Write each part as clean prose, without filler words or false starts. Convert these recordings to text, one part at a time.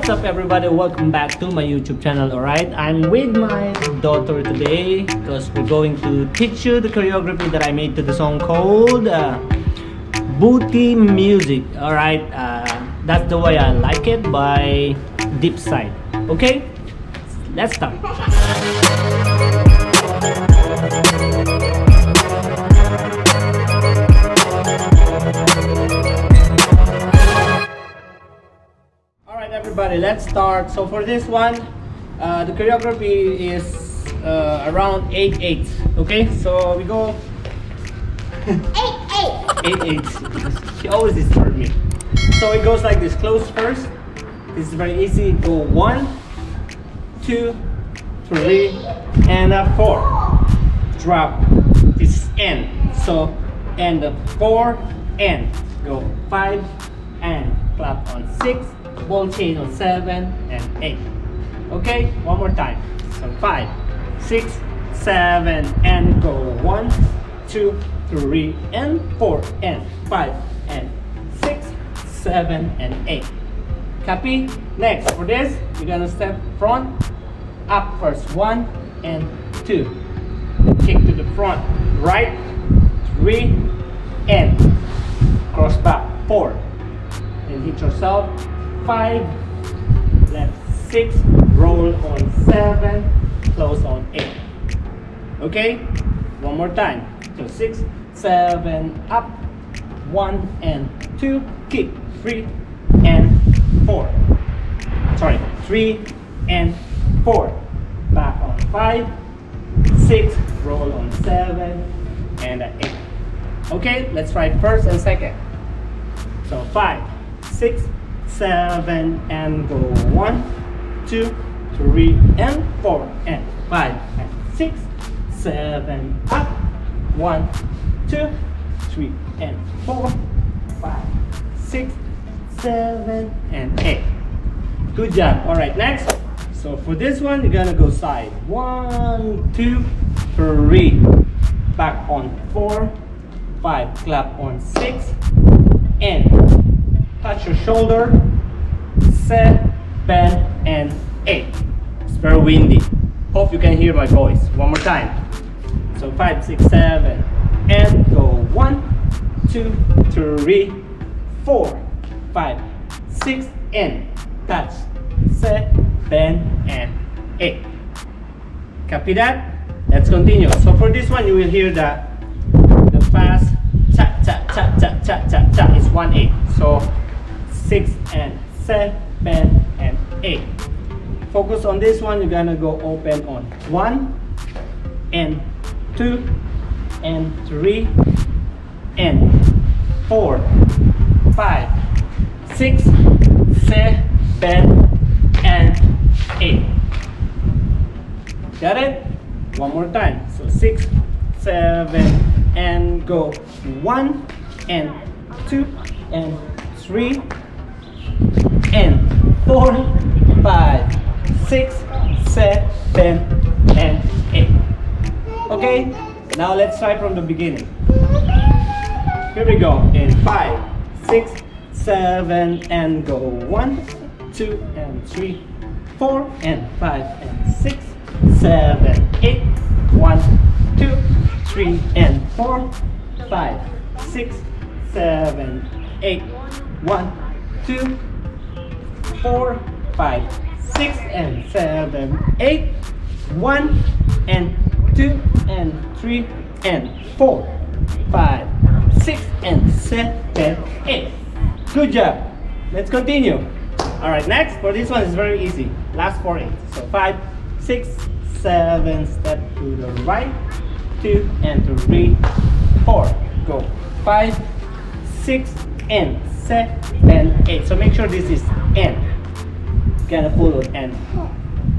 What's up everybody, welcome back to my YouTube channel. Alright, I'm with my daughter today because we're going to teach you the choreography that I made to the song called Booty Music. Alright, that's the way I like it, by Deep Side. Okay, let's start. Alright everybody, let's start. So for this one, the choreography is around 8/8. Okay, so we go 8/8. She always disturbs me. So it goes like this: close first. This is very easy. Go 1, 2, 3, and 4. Drop. This is end. So end of 4 and go 5 and clap on 6. Ball chain on 7 and 8. Okay, one more time. So 5, 6, 7 and go 1, 2, 3 and 4 and 5 and 6, 7 and 8. Copy? Next, for this, you're gonna step front, up first, 1 and 2. Kick to the front, right, 3 and cross back, 4. And hit yourself. 5, left 6, roll on 7, close on 8. Okay, one more time. So 6, 7, up, 1 and 2, kick, 3 and 4. Sorry, 3 and 4. Back on 5, 6, roll on 7 and 8. Okay, let's try first and second. So 5, 6, 7 and go 1, 2, 3 and 4 and 5 and 6, 7 up, 1, 2, 3 and 4, 5, 6, 7 and 8. Good job. All right, next. So for this one, you're gonna go side. 1, 2, 3. Back on 4, 5. Clap on 6 and touch your shoulder, 7 and 8. It's very windy. Hope you can hear my voice. One more time. So 5, 6, 7 and go 1, 2, 3, 4, 5, 6 and touch 7 and 8. Copy that? Let's continue. So for this one, you will hear the fast cha cha cha cha cha cha cha. It's 1/8. So 6 and 7 and 8. Focus on this one. You're gonna go open on 1 and 2 and 3 and 4, 5, 6, 7 and 8. Got it? One more time. So 6, 7 and go 1 and 2 and 3 and 4, 5, 6, 7 and 8. Okay, now let's try from the beginning. Here we go. In 5, 6, 7 and go 1, 2 and 3, 4 and 5 and 6, 7, 8. 1, 2, 3 and 4, 5, 6, 7, 8. 1, 2, 4, 5, 6 and 7, 8. 1 and 2 and 3 and 4, 5, 6 and 7, 8. Good job. Let's continue. Alright, next for this one is very easy. Last 4 8. So 5, 6, 7, step to the right, 2 and 3, 4. Go 5, 6 and 7, 8. So make sure this is N. Gonna pull on N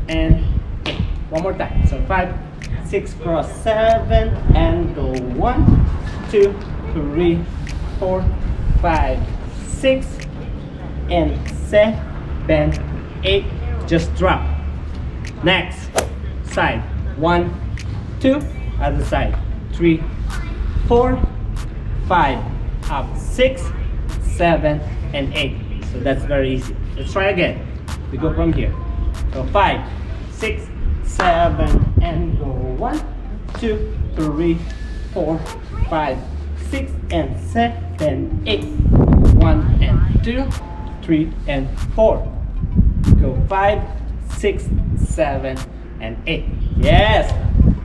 and 8. One more time. So 5, 6 cross 7 and go 1, 2, 3, 4, 5, 6 and 7, 8. Just drop. Next side. 1, 2. Other side. 3, 4, 5. Up 6, 7 and 8. So that's very easy. Let's try again. We go from here. So 5, 6, 7, and go 1, 2, 3, 4, 5, 6, and 7, 8. 1 and 2, 3 and 4. Go 5, 6, 7, and 8. Yes!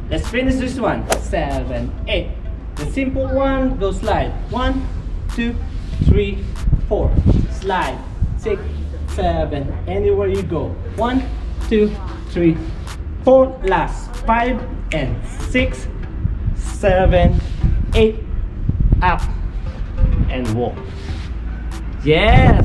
Let's finish this one. 7, 8. The simple one, go slide. 1, 2, 3, 4. Slide. 6, 7. Anywhere you go. 1, 2, 3, 4. Last. 5 and 6, 7, 8. Up and walk. Yes!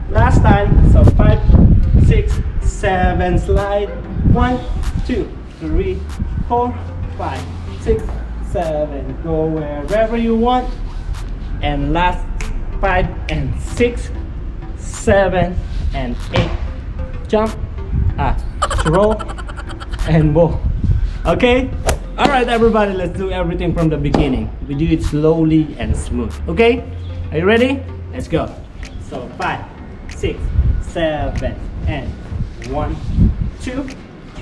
Last time. So 5, 6, 7. Slide. 1, 2, 3, 4, 5, 6, 7. Go wherever you want. And last 5 and 6, 7 and 8. Jump, throw, and walk. Okay? Alright everybody, let's do everything from the beginning. We do it slowly and smooth. Okay? Are you ready? Let's go. So 5, 6, 7, and 1, 2,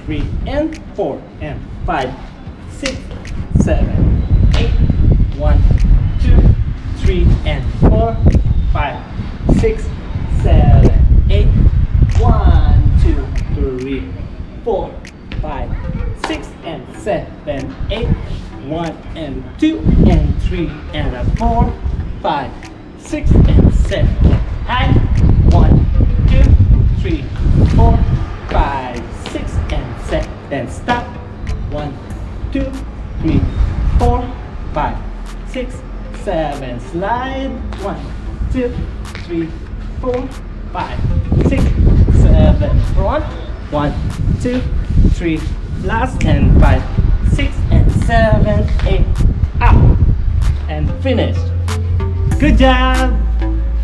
3, and 4, and 5, 6, 7, 8. 1, 2, 3, and 4, 5, 6, 7, 8. 1, 2, 3, 4, 5, 6, and 7, 8. 1 and 2 and 3 and 4, 5, 6, and 7. High. 1, 2, 3, 4, 5, 6, and 7. Stop. 1, 2, 3, 4, 5, 6, 7. Slide. 1, 2, 3, 4, 5, 6, 7. Front. 1, 2, 3. Last and 5, 6, and 7, 8. Up and finish. Good job.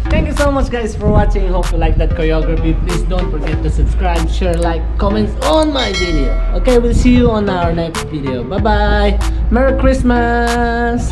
Thank you so much guys for watching. Hope you like that choreography. Please don't forget to subscribe, share, like, comments on my video. Okay, we'll see you on our next video. Bye bye. Merry Christmas.